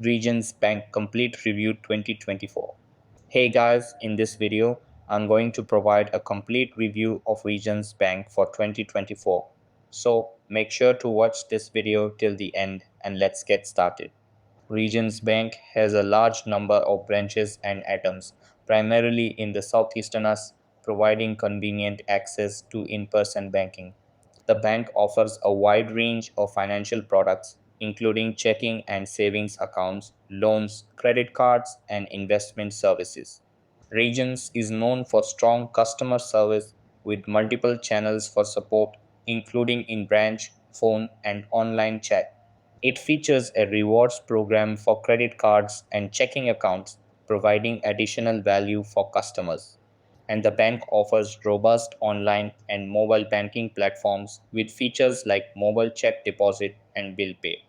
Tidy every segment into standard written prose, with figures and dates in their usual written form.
Regions Bank Complete Review 2024. Hey guys, in this video, I'm going to provide a complete review of Regions Bank for 2024. So make sure to watch this video till the end and let's get started. Regions Bank has a large number of branches and ATMs, primarily in the southeastern US, providing convenient access to in-person banking. The bank offers a wide range of financial products, including checking and savings accounts, loans, credit cards, and investment services. Regions is known for strong customer service with multiple channels for support, including in branch, phone, and online chat. It features a rewards program for credit cards and checking accounts, providing additional value for customers. And the bank offers robust online and mobile banking platforms with features like mobile check deposit and bill pay.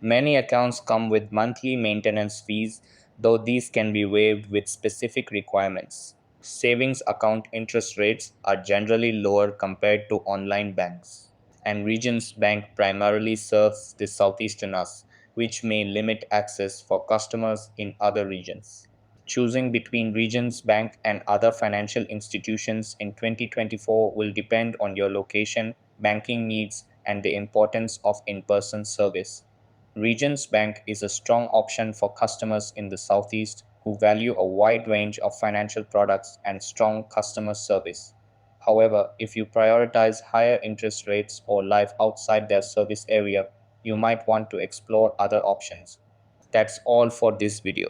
Many accounts come with monthly maintenance fees, though these can be waived with specific requirements. Savings account interest rates are generally lower compared to online banks. And Regions Bank primarily serves the southeastern US, which may limit access for customers in other regions. Choosing between Regions Bank and other financial institutions in 2024 will depend on your location, banking needs, and the importance of in person service. Regions Bank is a strong option for customers in the Southeast who value a wide range of financial products and strong customer service. However, if you prioritize higher interest rates or live outside their service area, you might want to explore other options. That's all for this video.